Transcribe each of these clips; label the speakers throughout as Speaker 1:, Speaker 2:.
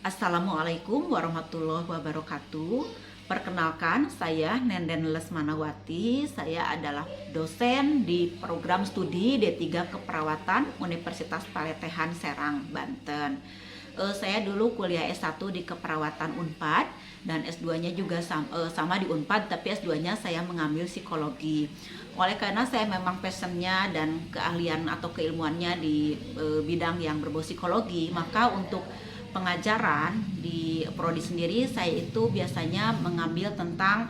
Speaker 1: Assalamualaikum warahmatullahi wabarakatuh. Perkenalkan, saya Nenden Lesmanawati. Saya adalah dosen di program studi D3 Keperawatan Universitas Paletehan Serang, Banten. Saya dulu kuliah S1 di Keperawatan Unpad dan S2-nya juga sama di Unpad, tapi S2-nya saya mengambil psikologi. Oleh karena saya memang passionnya dan keahlian atau keilmuannya di bidang yang berbau psikologi, maka untuk pengajaran di prodi sendiri saya itu biasanya mengambil tentang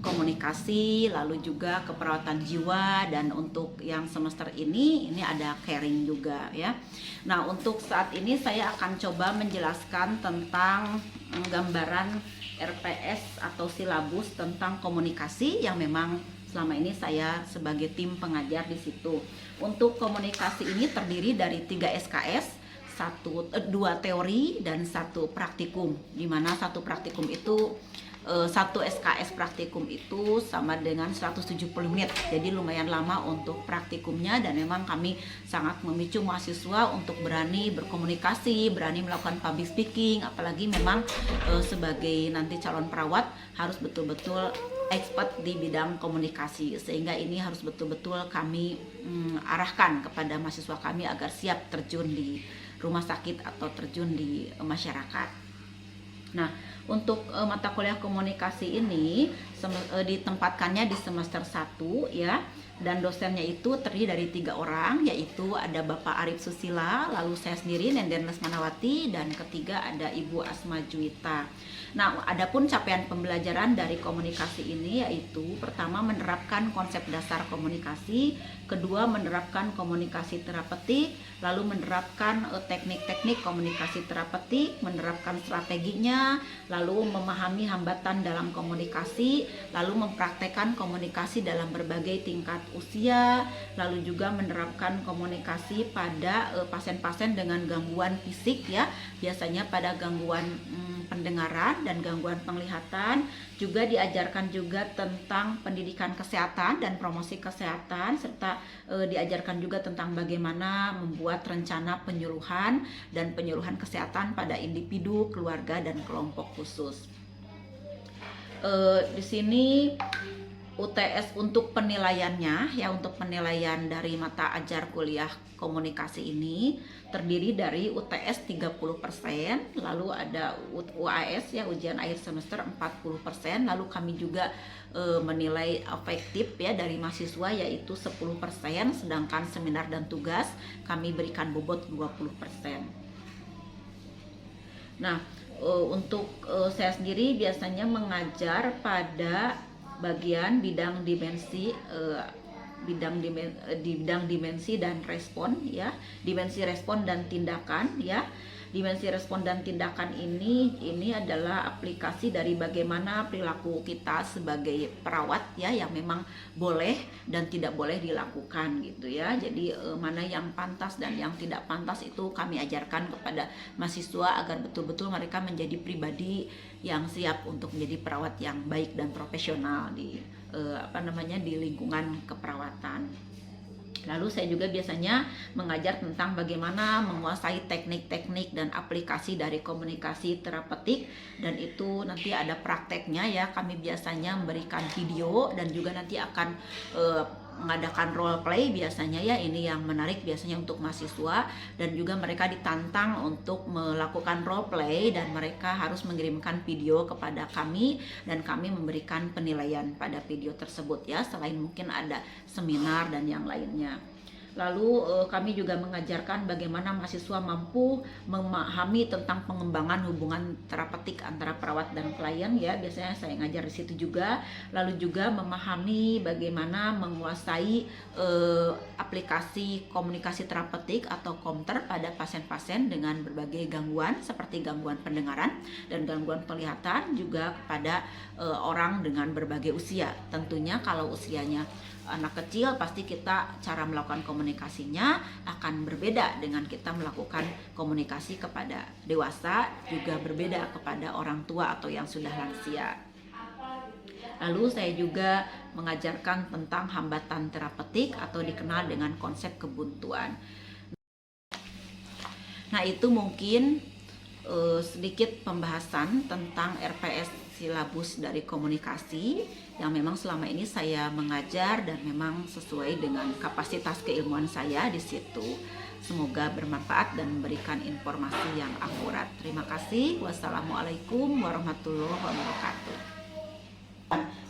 Speaker 1: komunikasi, lalu juga keperawatan jiwa, dan untuk yang semester ini ada caring juga ya. Nah, untuk saat ini saya akan coba menjelaskan tentang gambaran RPS atau silabus tentang komunikasi yang memang selama ini saya sebagai tim pengajar di situ. Untuk komunikasi ini terdiri dari 3 SKS, dua teori dan satu praktikum, di mana satu praktikum itu satu SKS praktikum itu sama dengan 170 menit, jadi lumayan lama untuk praktikumnya, dan memang kami sangat memicu mahasiswa untuk berani berkomunikasi, berani melakukan public speaking, apalagi memang sebagai nanti calon perawat harus betul-betul expert di bidang komunikasi, sehingga ini harus betul-betul kami arahkan kepada mahasiswa kami agar siap terjun di rumah sakit atau terjun di masyarakat. Nah, untuk mata kuliah komunikasi ini ditempatkannya di semester 1 ya, dan dosennya itu terdiri dari 3 orang, yaitu ada Bapak Arif Susila, lalu saya sendiri Nenden Lesmanawati, dan ketiga ada Ibu Asma Juwita. Nah, adapun capaian pembelajaran dari komunikasi ini yaitu pertama menerapkan konsep dasar komunikasi, kedua menerapkan komunikasi terapeutik, lalu menerapkan teknik-teknik komunikasi terapeutik, menerapkan strateginya, lalu memahami hambatan dalam komunikasi, lalu mempraktekkan komunikasi dalam berbagai tingkat usia, lalu juga menerapkan komunikasi pada pasien-pasien dengan gangguan fisik ya, biasanya pada gangguan pendengaran dan gangguan penglihatan. Juga diajarkan juga tentang pendidikan kesehatan dan promosi kesehatan, serta diajarkan juga tentang bagaimana membuat rencana penyuluhan dan penyuluhan kesehatan pada individu, keluarga, dan kelompok khusus. Di sini UTS untuk penilaiannya ya, untuk penilaian dari mata ajar kuliah komunikasi ini terdiri dari UTS 30%, lalu ada UAS ya, ujian akhir semester 40%, lalu kami juga menilai efektif ya dari mahasiswa yaitu 10%, sedangkan seminar dan tugas kami berikan bobot 20%. Nah, untuk saya sendiri biasanya mengajar pada bagian bidang dimensi dimensi dan respon ya, dimensi respon dan tindakan ya. Dimensi respon dan tindakan ini adalah aplikasi dari bagaimana perilaku kita sebagai perawat ya, yang memang boleh dan tidak boleh dilakukan gitu ya. Jadi mana yang pantas dan yang tidak pantas itu kami ajarkan kepada mahasiswa agar betul-betul mereka menjadi pribadi yang siap untuk menjadi perawat yang baik dan profesional di di lingkungan keperawatan. Lalu saya juga biasanya mengajar tentang bagaimana menguasai teknik-teknik dan aplikasi dari komunikasi terapeutik, dan itu nanti ada prakteknya ya. Kami biasanya memberikan video dan juga nanti akan mengadakan role play biasanya ya. Ini yang menarik biasanya untuk mahasiswa, dan juga mereka ditantang untuk melakukan role play dan mereka harus mengirimkan video kepada kami dan kami memberikan penilaian pada video tersebut ya, selain mungkin ada seminar dan yang lainnya. Lalu kami juga mengajarkan bagaimana mahasiswa mampu memahami tentang pengembangan hubungan terapeutik antara perawat dan klien ya, biasanya saya ngajar di situ juga. Lalu juga memahami bagaimana menguasai aplikasi komunikasi terapeutik atau komter pada pasien-pasien dengan berbagai gangguan seperti gangguan pendengaran dan gangguan penglihatan, juga kepada orang dengan berbagai usia. Tentunya kalau usianya anak kecil pasti kita cara melakukan komunikasinya akan berbeda dengan kita melakukan komunikasi kepada dewasa, juga berbeda kepada orang tua atau yang sudah lansia. Lalu saya juga mengajarkan tentang hambatan terapeutik atau dikenal dengan konsep kebuntuan. Nah, itu mungkin sedikit pembahasan tentang RPS silabus dari komunikasi yang memang selama ini saya mengajar dan memang sesuai dengan kapasitas keilmuan saya di situ. Semoga bermanfaat dan memberikan informasi yang akurat. Terima kasih. Wassalamualaikum warahmatullahi wabarakatuh.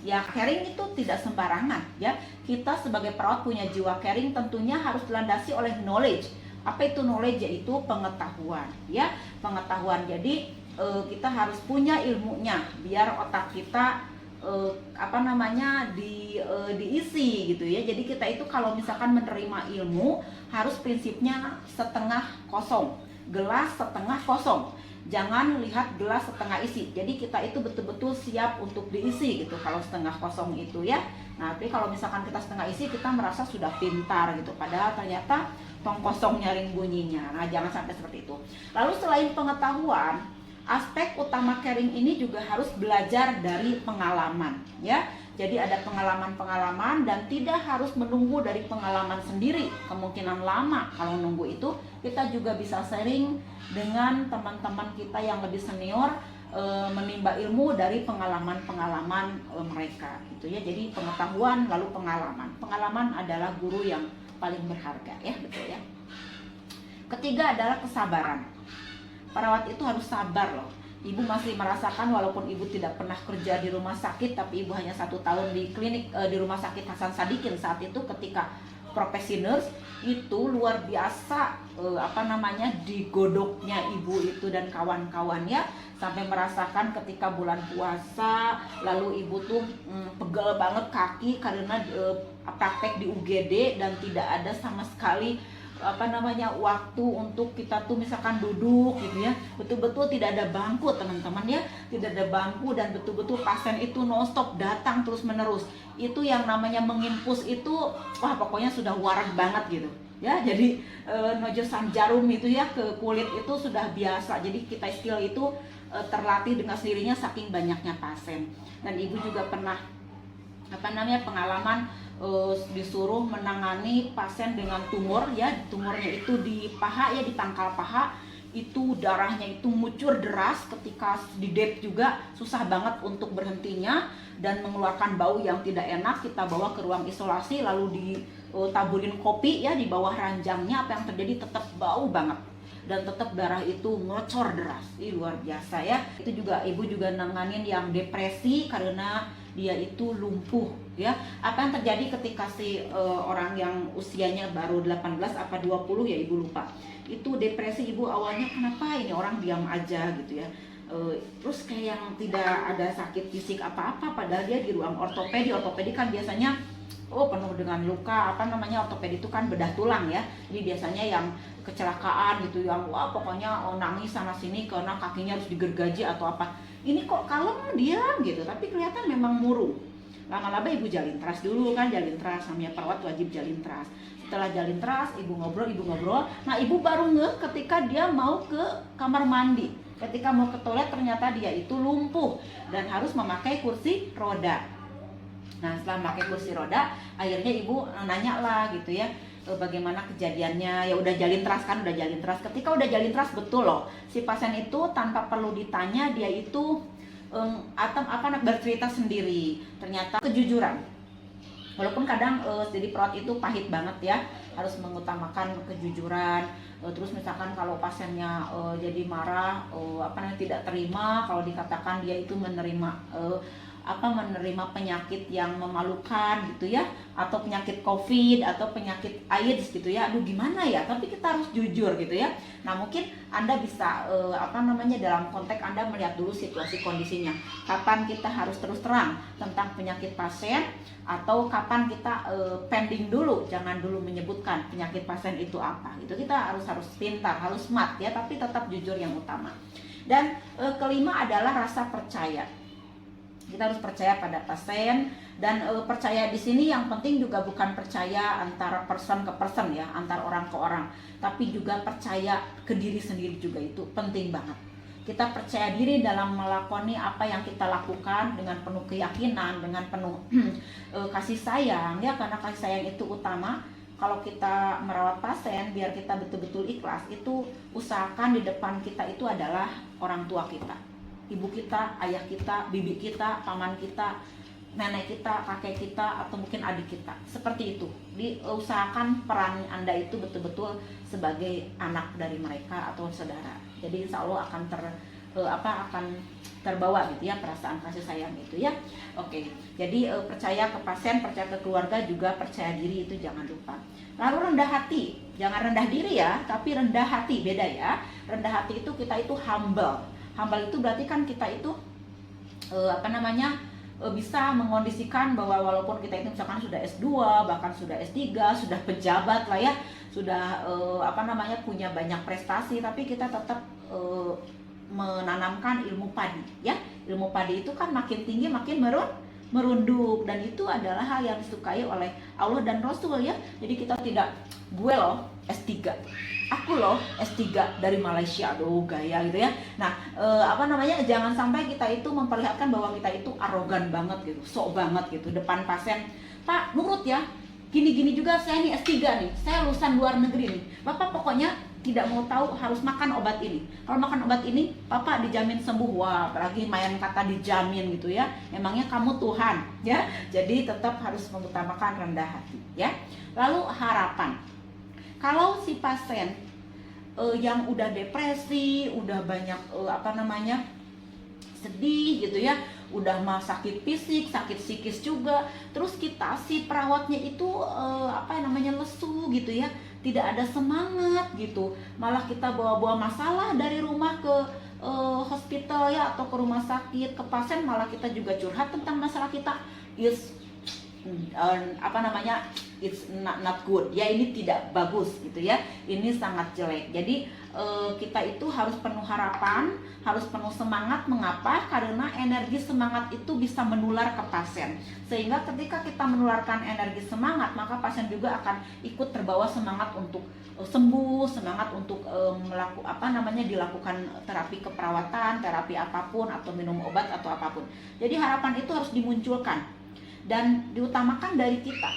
Speaker 1: Ya, caring itu tidak sembarangan ya. Kita sebagai perawat punya jiwa caring tentunya harus dilandasi oleh knowledge. Apa itu knowledge? Yaitu pengetahuan ya, pengetahuan. Jadi kita harus punya ilmunya biar otak kita diisi gitu ya. Jadi kita itu kalau misalkan menerima ilmu harus prinsipnya setengah kosong, gelas setengah kosong. Jangan lihat gelas setengah isi. Jadi kita itu betul-betul siap untuk diisi gitu kalau setengah kosong itu ya. Nah, tapi kalau misalkan kita setengah isi, kita merasa sudah pintar gitu. Padahal ternyata tong kosong nyaring bunyinya. Nah, jangan sampai seperti itu. Lalu selain pengetahuan, aspek utama caring ini juga harus belajar dari pengalaman ya. Jadi ada pengalaman-pengalaman dan tidak harus menunggu dari pengalaman sendiri. Kemungkinan lama kalau nunggu itu, kita juga bisa sharing dengan teman-teman kita yang lebih senior, menimba ilmu dari pengalaman-pengalaman mereka gitu ya. Jadi pengetahuan lalu pengalaman. Pengalaman adalah guru yang paling berharga ya, betul ya. Ketiga adalah kesabaran. Perawat itu harus sabar loh. Ibu masih merasakan walaupun ibu tidak pernah kerja di rumah sakit, tapi ibu hanya 1 tahun di klinik di rumah sakit Hasan Sadikin saat itu ketika profesi nurse itu luar biasa digodoknya ibu itu dan kawan-kawannya sampai merasakan ketika bulan puasa lalu ibu tuh pegel banget kaki karena praktek di UGD dan tidak ada sama sekali waktu untuk kita tuh misalkan duduk gitu ya, betul-betul tidak ada bangku teman-teman ya, tidak ada bangku dan betul-betul pasien itu non-stop datang terus menerus. Itu yang namanya mengimpus itu wah pokoknya sudah warak banget gitu ya. Jadi nojosan jarum itu ya ke kulit itu sudah biasa. Jadi kita skill itu terlatih dengan sendirinya saking banyaknya pasien. Dan ibu juga pernah pengalaman disuruh menangani pasien dengan tumor ya, tumornya itu di paha ya, di pangkal paha, itu darahnya itu ngucur deras. Ketika di dep juga susah banget untuk berhentinya dan mengeluarkan bau yang tidak enak. Kita bawa ke ruang isolasi lalu ditaburin kopi ya di bawah ranjangnya. Apa yang terjadi? Tetap bau banget dan tetap darah itu ngocor deras. Ini luar biasa ya. Itu juga ibu juga nanganin yang depresi karena dia itu lumpuh ya. Apa yang terjadi ketika si orang yang usianya baru 18 apa 20 ya ibu lupa, itu depresi. Ibu awalnya kenapa ini orang diam aja gitu ya, terus kayak yang tidak ada sakit fisik apa-apa, padahal dia di ruang ortopedi kan biasanya penuh dengan luka. Ortopedi itu kan bedah tulang ya, jadi biasanya yang kecelakaan gitu yang wah pokoknya nangis sana sini karena kakinya harus digergaji atau apa. Ini kok kalem diam gitu, tapi kelihatan memang murung. Lama-lama ibu jalin trust dulu kan, jalin trust, namanya perawat wajib jalin trust. Setelah jalin trust, ibu ngobrol. Nah ibu baru ngeh ketika dia mau ke kamar mandi. Ketika mau ke toilet ternyata dia itu lumpuh dan harus memakai kursi roda. Nah setelah memakai kursi roda, akhirnya ibu nanya lah gitu ya, bagaimana kejadiannya. Ya udah jalin trust kan, udah jalin trust. Ketika udah jalin trust betul loh, si pasien itu tanpa perlu ditanya dia itu bercerita sendiri. Ternyata kejujuran. Walaupun kadang jadi perawat itu pahit banget ya, harus mengutamakan kejujuran. Terus misalkan kalau pasiennya jadi marah, tidak terima kalau dikatakan dia itu menerima penyakit yang memalukan gitu ya, atau penyakit COVID atau penyakit AIDS gitu ya. Aduh gimana ya, tapi kita harus jujur gitu ya. Nah mungkin Anda bisa dalam konteks Anda melihat dulu situasi kondisinya. Kapan kita harus terus terang tentang penyakit pasien, atau kapan kita pending dulu, jangan dulu menyebutkan penyakit pasien itu apa. Itu kita harus pintar, harus smart ya, tapi tetap jujur yang utama. Dan kelima adalah rasa percaya. Kita harus percaya pada pasien, dan percaya di sini yang penting juga bukan percaya antara person ke person ya, antar orang ke orang, tapi juga percaya ke diri sendiri juga, itu penting banget. Kita percaya diri dalam melakoni apa yang kita lakukan dengan penuh keyakinan, dengan penuh kasih sayang ya, karena kasih sayang itu utama. Kalau kita merawat pasien biar kita betul-betul ikhlas, itu usahakan di depan kita itu adalah orang tua kita, ibu kita, ayah kita, bibi kita, paman kita, nenek kita, kakek kita, atau mungkin adik kita. Seperti itu. Diusahakan peran Anda itu betul-betul sebagai anak dari mereka atau saudara. Jadi insya Allah akan akan terbawa gitu ya perasaan kasih sayang itu ya. Oke. Jadi percaya ke pasien, percaya ke keluarga, juga percaya diri, itu jangan lupa. Lalu rendah hati. Jangan rendah diri ya, tapi rendah hati, beda ya. Rendah hati itu kita itu humble. Humble itu berarti kan kita itu bisa mengondisikan bahwa walaupun kita itu misalkan sudah S2, bahkan sudah S3, sudah pejabat lah ya, sudah punya banyak prestasi, tapi kita tetap menanamkan ilmu padi ya. Ilmu padi itu kan makin tinggi makin merunduk, dan itu adalah hal yang disukai oleh Allah dan Rasul ya. Jadi kita tidak, gue loh S3, aku loh S3 dari Malaysia, aduh gaya gitu ya. Nah jangan sampai kita itu memperlihatkan bahwa kita itu arogan banget gitu, sok banget gitu depan pasien. Pak, nurut ya, gini-gini juga saya nih S3 nih, saya lulusan luar negeri nih, Bapak pokoknya tidak mau tahu harus makan obat ini. Kalau makan obat ini, Bapak dijamin sembuh. Wah, apalagi main kata dijamin gitu ya. Emangnya kamu Tuhan ya? Jadi tetap harus mengutamakan rendah hati ya. Lalu harapan. Kalau si pasien yang udah depresi, udah banyak sedih gitu ya, udah mah sakit fisik, sakit psikis juga, terus kita si perawatnya itu lesu gitu ya, tidak ada semangat gitu, malah kita bawa-bawa masalah dari rumah ke hospital ya, atau ke rumah sakit, ke pasien, malah kita juga curhat tentang masalah kita. It's not good ya, ini tidak bagus gitu ya, ini sangat jelek. Jadi kita itu harus penuh harapan, harus penuh semangat. Mengapa? Karena energi semangat itu bisa menular ke pasien, sehingga ketika kita menularkan energi semangat, maka pasien juga akan ikut terbawa semangat untuk sembuh, semangat untuk dilakukan terapi keperawatan, terapi apapun, atau minum obat atau apapun. Jadi harapan itu harus dimunculkan dan diutamakan dari kita,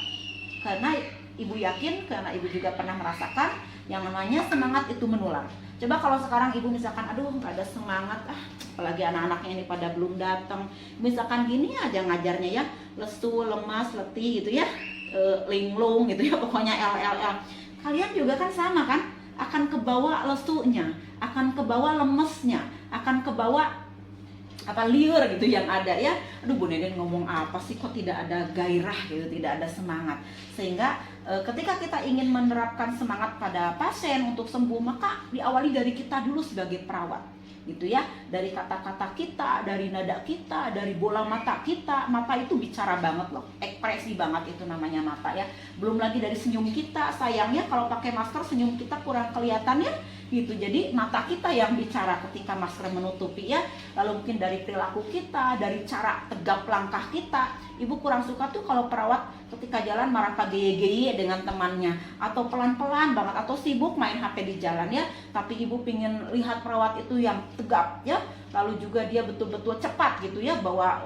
Speaker 1: karena ibu yakin, karena ibu juga pernah merasakan yang namanya semangat itu menular. Coba kalau sekarang ibu misalkan aduh nggak ada semangat, apalagi anak-anaknya ini pada belum datang, misalkan gini aja ngajarnya ya, lesu, lemas, letih gitu ya, linglung gitu ya, pokoknya LLL. Kalian juga kan sama kan, akan kebawa lesunya, akan kebawa lemesnya, akan kebawa liur gitu yang ada ya. Aduh, Bu Neden ngomong apa sih, kok tidak ada gairah gitu, tidak ada semangat. Sehingga ketika kita ingin menerapkan semangat pada pasien untuk sembuh, maka diawali dari kita dulu sebagai perawat gitu ya, dari kata-kata kita, dari nada kita, dari bola mata kita. Mata itu bicara banget loh, ekspresi banget itu namanya mata ya. Belum lagi dari senyum kita, sayangnya kalau pakai masker senyum kita kurang kelihatan ya gitu. Jadi mata kita yang bicara ketika masker menutupi ya. Lalu mungkin dari perilaku kita, dari cara tegap langkah kita. Ibu kurang suka tuh kalau perawat ketika jalan marah geye-geye dengan temannya, atau pelan-pelan banget, atau sibuk main HP di jalan ya. Tapi ibu pingin lihat perawat itu yang tegap ya. Lalu juga dia betul-betul cepat gitu ya, bawa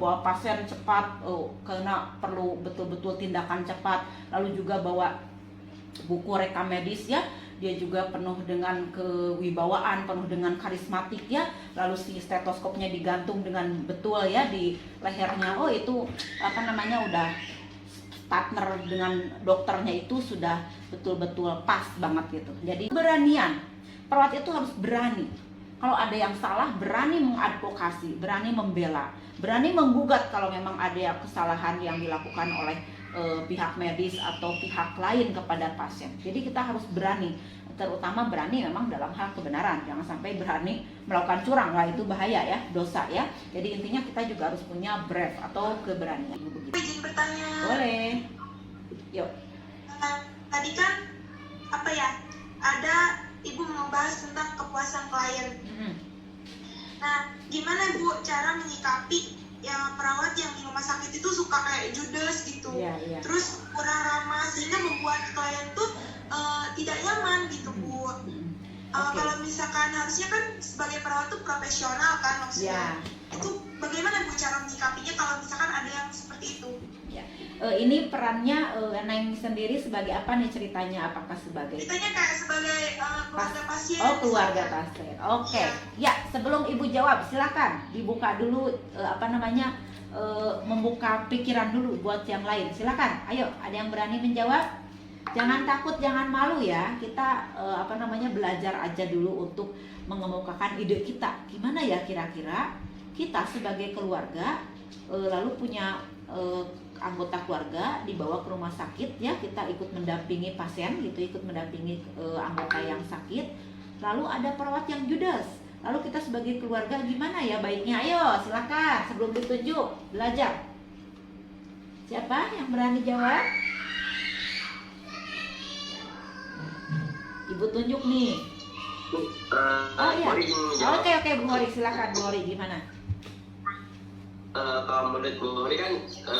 Speaker 1: bawa pasien cepat, karena perlu betul-betul tindakan cepat. Lalu juga bawa buku rekam medis ya, dia juga penuh dengan kewibawaan, penuh dengan karismatik ya. Lalu si stetoskopnya digantung dengan betul ya di lehernya. Oh itu udah partner dengan dokternya itu sudah betul-betul pas banget gitu. Jadi keberanian, perawat itu harus berani. Kalau ada yang salah, berani mengadvokasi, berani membela, berani menggugat kalau memang ada kesalahan yang dilakukan oleh pihak medis atau pihak lain kepada pasien. Jadi kita harus berani, terutama berani memang dalam hal kebenaran. Jangan sampai berani melakukan curang, lah itu bahaya ya, dosa ya. Jadi intinya kita juga harus punya brave atau keberanian.
Speaker 2: Izin bertanya.
Speaker 1: Boleh. Yuk.
Speaker 2: Tadi kan ada ibu membahas tentang kepuasan klien. Nah, gimana Bu cara menyikapi yang perawat yang di rumah sakit itu suka kayak judes gitu, terus kurang ramah sehingga membuat klien tuh tidak nyaman gitu Bu. Kalau misalkan harusnya kan sebagai perawat tuh profesional kan maksudnya. Itu bagaimana Bu cara menyikapinya kalau misalkan ada yang seperti itu?
Speaker 1: Ya. Ini perannya Neng sendiri sebagai apa nih ceritanya? Apakah sebagai?
Speaker 2: Ceritanya kayak sebagai keluarga pasien.
Speaker 1: Oh, keluarga pasien. Oke. Ya, sebelum Ibu jawab, silakan dibuka dulu membuka pikiran dulu buat yang lain. Silakan. Ayo, ada yang berani menjawab? Jangan takut, jangan malu ya. Kita belajar aja dulu untuk mengemukakan ide kita. Gimana ya kira-kira kita sebagai keluarga lalu punya anggota keluarga dibawa ke rumah sakit ya, kita ikut mendampingi pasien gitu, ikut mendampingi anggota yang sakit, lalu ada perawat yang judes, lalu kita sebagai keluarga gimana ya baiknya? Ayo silakan sebelum ditunjuk belajar. Siapa yang berani jawab? Ibu tunjuk nih. Oh iya. Oke Bu Hori, silakan Bu Hori, gimana?
Speaker 3: Kalau menurut Bu Hori kan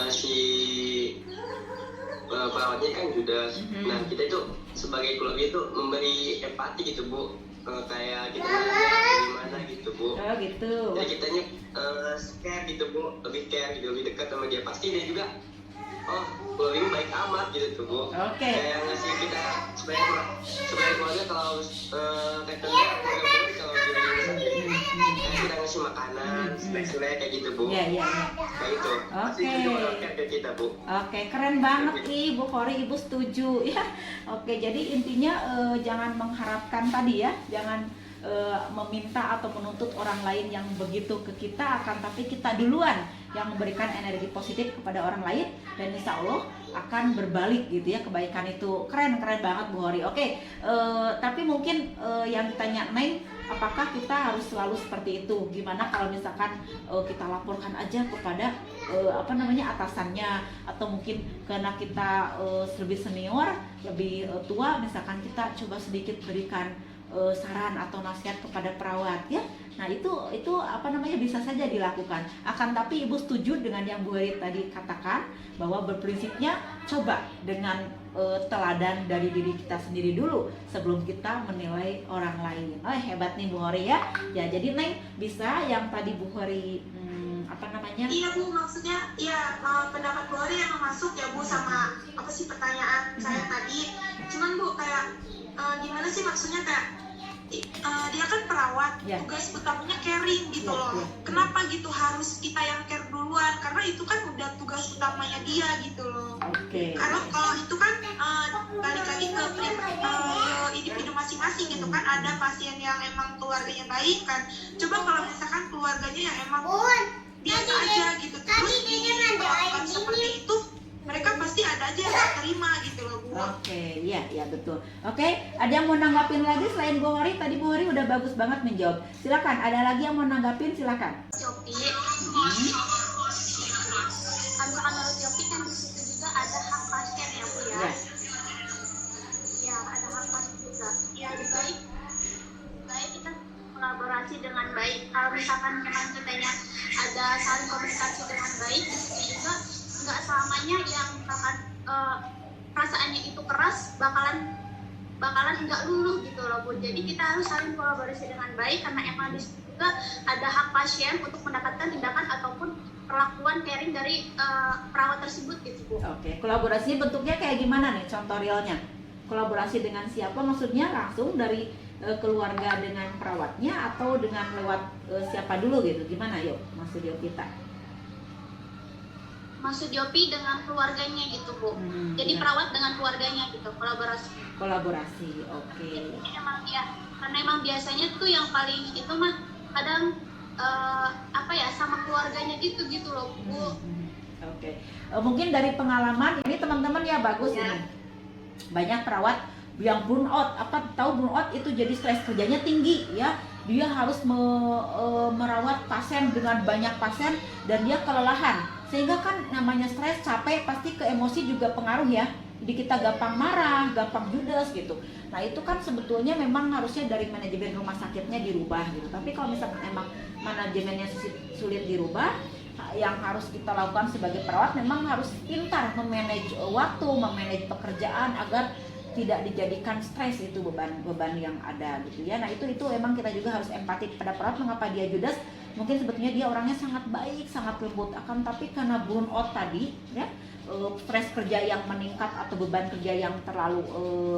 Speaker 3: si perawatnya kan judes. Nah kita itu sebagai keluarga itu memberi empati gitu Bu, kayak kita gimana gitu Bu.
Speaker 1: Oh gitu.
Speaker 3: Jadi kitanya care gitu Bu, lebih care gitu, lebih dekat sama dia. Pasti dia juga keluarga ini baik amat gitu tuh Bu.
Speaker 1: Oke.
Speaker 3: Kayak ngasih kita sebagai keluarga kalau kalau kita ngasih makanan, snack kayak gitu Bu.
Speaker 1: Iya.
Speaker 3: Kayak gitu.
Speaker 1: Oke.
Speaker 3: Kayak kita Bu.
Speaker 1: Oke, keren banget Ibu Hori, Ibu setuju ya. Oke, jadi intinya jangan mengharapkan tadi ya, jangan meminta atau menuntut orang lain yang begitu ke kita, akan tapi kita duluan yang memberikan energi positif kepada orang lain, dan insya Allah akan berbalik gitu ya kebaikan itu. Keren banget Bu Hori. Oke, tapi mungkin yang ditanya Neng, apakah kita harus selalu seperti itu? Gimana kalau misalkan kita laporkan aja kepada atasannya, atau mungkin karena kita lebih senior, lebih tua, misalkan kita coba sedikit berikan saran atau nasihat kepada perawat ya. Nah itu bisa saja dilakukan. Akan tapi Ibu setuju dengan yang Bu Heri tadi katakan, bahwa berprinsipnya coba dengan teladan dari diri kita sendiri dulu sebelum kita menilai orang lain. Oh hebat nih Bu Heri ya. Ya jadi Neng bisa yang tadi Bu Heri
Speaker 2: Iya Bu, maksudnya ya pendapat Bu Heri yang masuk ya Bu sama pertanyaan saya tadi. Cuman Bu kayak gimana sih maksudnya kayak dia kan perawat, tugas utamanya caring gitu loh. Kenapa gitu harus kita yang care duluan? Karena itu kan udah tugas utamanya dia gitu loh. Kalau itu kan balik lagi ke individu masing-masing gitu kan. Ada pasien yang emang keluarganya baik kan. Coba kalau misalkan keluarganya yang emang biasa aja gitu, terus diperlakukan seperti itu, mereka pasti ada aja yang terima gitu loh Bu.
Speaker 1: Oke, iya betul. Oke, ada yang mau nanggapin lagi selain Bu Hori? Tadi Bu Hori udah bagus banget menjawab. Silakan, ada lagi yang mau nanggapin? Silakan.
Speaker 4: Yopi, menurut Yopi kan di situ juga ada hak pasien ya Bu ya. Ya ada hak pasien juga. Ya baik kita kolaborasi dengan baik. Kalau misalkan memang kitanya ada saling komunikasi dengan baik, di situ juga nggak selamanya yang misalkan perasaannya itu keras bakalan nggak luluh gitu loh Bu. Jadi kita harus saling kolaborasi dengan baik, karena emang di situ juga ada hak pasien untuk mendapatkan tindakan ataupun perlakuan caring dari perawat tersebut gitu Bu.
Speaker 1: Oke, kolaborasi bentuknya kayak gimana nih contoh realnya? Kolaborasi dengan siapa? Maksudnya langsung dari keluarga dengan perawatnya atau dengan lewat siapa dulu gitu? Gimana yuk maksud kita?
Speaker 4: Maksud Yopi dengan keluarganya gitu Bu. Jadi perawat dengan keluarganya gitu, kolaborasi. Oke. Karena emang biasanya tuh yang paling itu mah kadang sama keluarganya gitu loh Bu.
Speaker 1: Oke. Mungkin dari pengalaman ini teman-teman ya bagus ini. Banyak perawat yang burn out. Tahu burn out itu jadi stres kerjanya tinggi ya. Dia harus merawat pasien dengan banyak pasien dan dia kelelahan. Sehingga kan namanya stres, capek, pasti ke emosi juga pengaruh ya. Jadi kita gampang marah, gampang judes gitu. Nah itu kan sebetulnya memang harusnya dari manajemen rumah sakitnya dirubah gitu. Tapi kalau misalkan emang manajemennya sulit dirubah, yang harus kita lakukan sebagai perawat memang harus pintar memanage waktu, memanage pekerjaan agar tidak dijadikan stres itu beban yang ada gitu ya. Nah itu emang kita juga harus empati kepada perawat. Mengapa dia judes? Mungkin sebetulnya dia orangnya sangat baik, sangat lembut, akan tapi karena burn out tadi ya, stres kerja yang meningkat atau beban kerja yang terlalu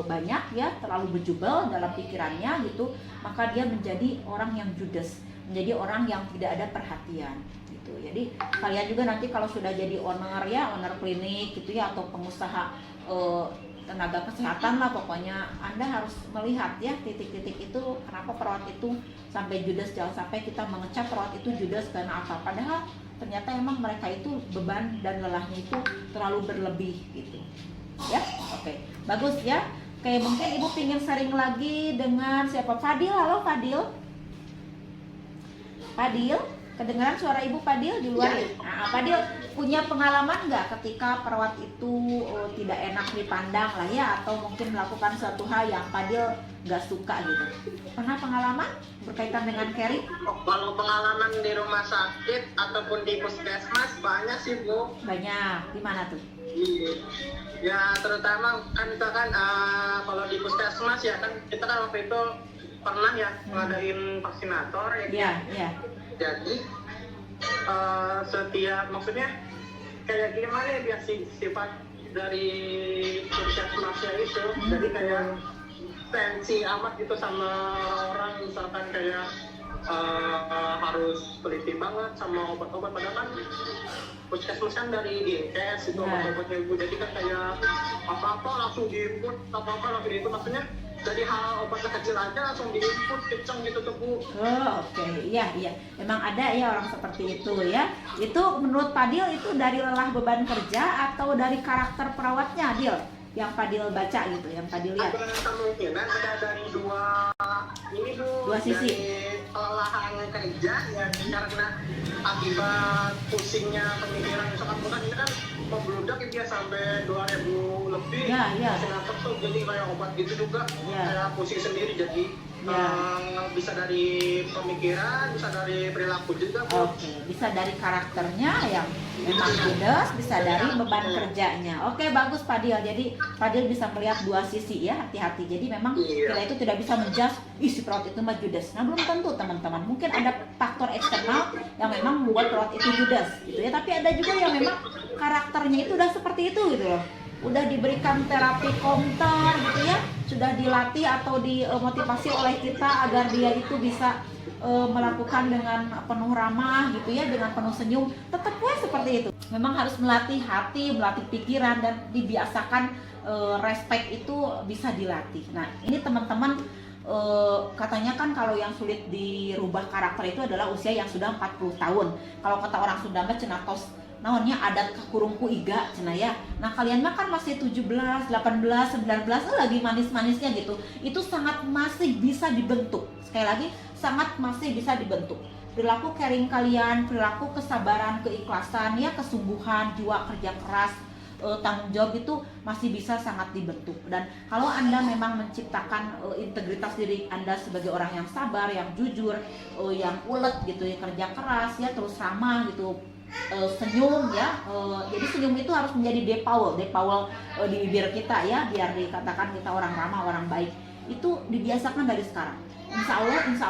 Speaker 1: banyak ya, terlalu bejubel dalam pikirannya gitu, maka dia menjadi orang yang judes, menjadi orang yang tidak ada perhatian gitu. Jadi kalian juga nanti kalau sudah jadi owner ya, owner klinik gitu ya, atau pengusaha tenaga kesehatan lah, pokoknya Anda harus melihat ya titik-titik itu kenapa perawat itu sampai judes. Jangan sampai kita mengecap perawat itu judes karena apa, padahal ternyata emang mereka itu beban dan lelahnya itu terlalu berlebih gitu ya. Oke, bagus ya. Oke, mungkin Ibu pingin sharing lagi dengan siapa? Fadil. Halo Fadil. Fadil, kedengaran suara Ibu Fadil di luar? Nah, Fadil punya pengalaman nggak ketika perawat itu tidak enak dipandang lah ya, atau mungkin melakukan suatu hal yang Fadil nggak suka gitu? Pernah pengalaman berkaitan dengan caring?
Speaker 5: Kalau pengalaman di rumah sakit ataupun di puskesmas banyak sih Bu.
Speaker 1: Banyak. Di mana tuh?
Speaker 5: Ya terutama kan kita kan kalau di puskesmas ya kan kita kan waktu itu pernah ya ngadain vaksinator ya.
Speaker 1: Iya, iya.
Speaker 5: Jadi setiap maksudnya kayak gimana ya, biar sifat dari puskesmasnya itu jadi kayak tensi amat gitu sama orang, misalkan kayak harus teliti banget sama obat-obat, padahal kan puskesmas kan dari Dinkes itu obat-obatnya Ibu, jadi kan kayak apa-apa langsung diinput, apa-apa langsung diinput, maksudnya dari hal obatnya kecil aja langsung diinput kenceng gitu tuh Bu.
Speaker 1: Oke. Iya. Emang ada ya orang seperti itu ya. Itu menurut Fadil itu dari lelah beban kerja atau dari karakter perawatnya, Dil? Yang Fadil baca gitu, yang Fadil lihat.
Speaker 5: Ada kemungkinan ada dari dua
Speaker 1: sisi.
Speaker 5: Dari kelelahan kerja ya karena akibat pusingnya pemikiran, misalkan bukan ini kan membludak ya sampai 2000 lebih.
Speaker 1: Ya.
Speaker 5: Vaksinator tuh jadi kayak obat gitu juga, kayak pusing sendiri, jadi bisa dari pemikiran, bisa dari perilaku juga.
Speaker 1: Oke, bisa dari karakternya yang memang judes, bisa dari beban kerjanya. Oke, bagus Fadil. Jadi Fadil bisa melihat dua sisi ya, hati-hati. Jadi memang kita itu tidak bisa menjudge, si perawat itu mah judes. Nah, belum tentu teman-teman. Mungkin ada faktor eksternal yang memang membuat perawat itu judes gitu ya. Tapi ada juga yang memang karakternya itu udah seperti itu gitu loh. Udah diberikan terapi counter gitu ya, sudah dilatih atau dimotivasi oleh kita agar dia itu bisa melakukan dengan penuh ramah gitu ya, dengan penuh senyum, tetap pun seperti itu. Memang harus melatih hati, melatih pikiran, dan dibiasakan respect itu bisa dilatih. Nah ini teman-teman, katanya kan kalau yang sulit dirubah karakter itu adalah usia yang sudah 40 tahun. Kalau kata orang Sunda mah cenah tos naonnya adat kakurungku iga cenah ya. Nah kalian mah kan masih 17, 18, 19 lagi manis-manisnya gitu. Itu sangat masih bisa dibentuk. Sekali lagi sangat masih bisa dibentuk. Perilaku caring kalian, perilaku kesabaran, keikhlasan ya, kesungguhan, jiwa kerja keras, tanggung jawab itu masih bisa sangat dibentuk. Dan kalau Anda memang menciptakan integritas diri Anda sebagai orang yang sabar, yang jujur, yang ulet gitu ya, kerja keras ya, terus ramah gitu, senyum ya, jadi senyum itu harus menjadi depaul di bibir kita ya, biar dikatakan kita orang ramah, orang baik. Itu dibiasakan dari sekarang. Insya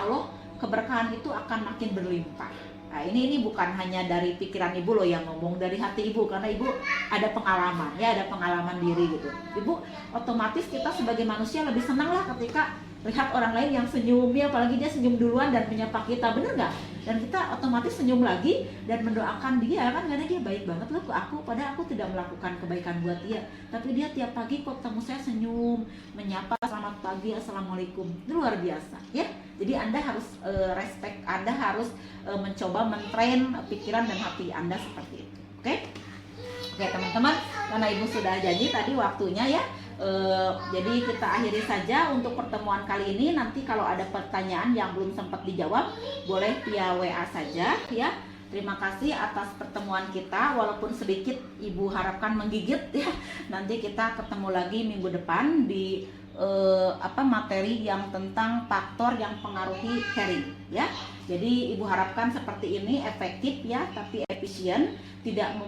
Speaker 1: Allah keberkahan itu akan makin berlimpah. Nah, ini bukan hanya dari pikiran Ibu loh yang ngomong, dari hati Ibu, karena Ibu ada pengalaman ya, ada pengalaman diri gitu. Ibu otomatis kita sebagai manusia lebih senang lah ketika lihat orang lain yang senyum ya, apalagi dia senyum duluan dan menyapa kita, bener nggak? Dan kita otomatis senyum lagi dan mendoakan dia kan, karena dia baik banget loh ke aku, padahal aku tidak melakukan kebaikan buat dia, tapi dia tiap pagi kok ketemu saya senyum, menyapa, selamat pagi, assalamualaikum. Itu luar biasa ya. Jadi Anda harus respect, Anda harus mencoba mentrain pikiran dan hati Anda seperti itu. Oke teman-teman, karena Ibu sudah janji tadi waktunya ya, jadi kita akhiri saja untuk pertemuan kali ini. Nanti kalau ada pertanyaan yang belum sempat dijawab, boleh via WA saja ya. Terima kasih atas pertemuan kita, walaupun sedikit Ibu harapkan menggigit ya. Nanti kita ketemu lagi minggu depan di materi yang tentang faktor yang pengaruhi caring ya. Jadi Ibu harapkan seperti ini, efektif ya, tapi efisien, tidak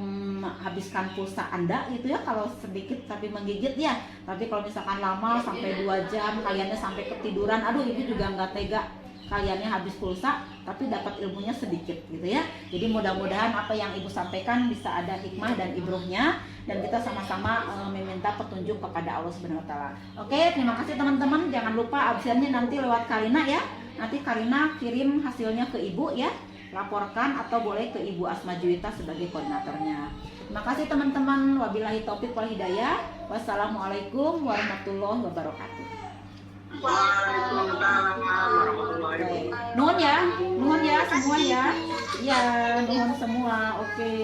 Speaker 1: menghabiskan pulsa Anda gitu ya, kalau sedikit tapi menggigit ya. Tapi kalau misalkan lama sampai 2 jam, kaliannya sampai ketiduran, aduh ibu juga nggak tega kaliannya habis pulsa tapi dapat ilmunya sedikit gitu ya. Jadi mudah-mudahan apa yang ibu sampaikan bisa ada hikmah dan ibrohnya, dan kita sama-sama meminta petunjuk kepada Allah Subhanahu wa taala. Oke, terima kasih teman-teman. Jangan lupa absennya nanti lewat Karina ya. Nanti Karina kirim hasilnya ke ibu ya. Laporkan atau boleh ke Ibu Asma Juwita sebagai koordinatornya. Terima kasih teman-teman. Wabillahi taufik wal hidayah. Wassalamualaikum warahmatullahi wabarakatuh.
Speaker 5: Waalaikumsalam warahmatullahi wabarakatuh.
Speaker 1: Nuhun ya semua ya. Iya, nuhun semua. Oke.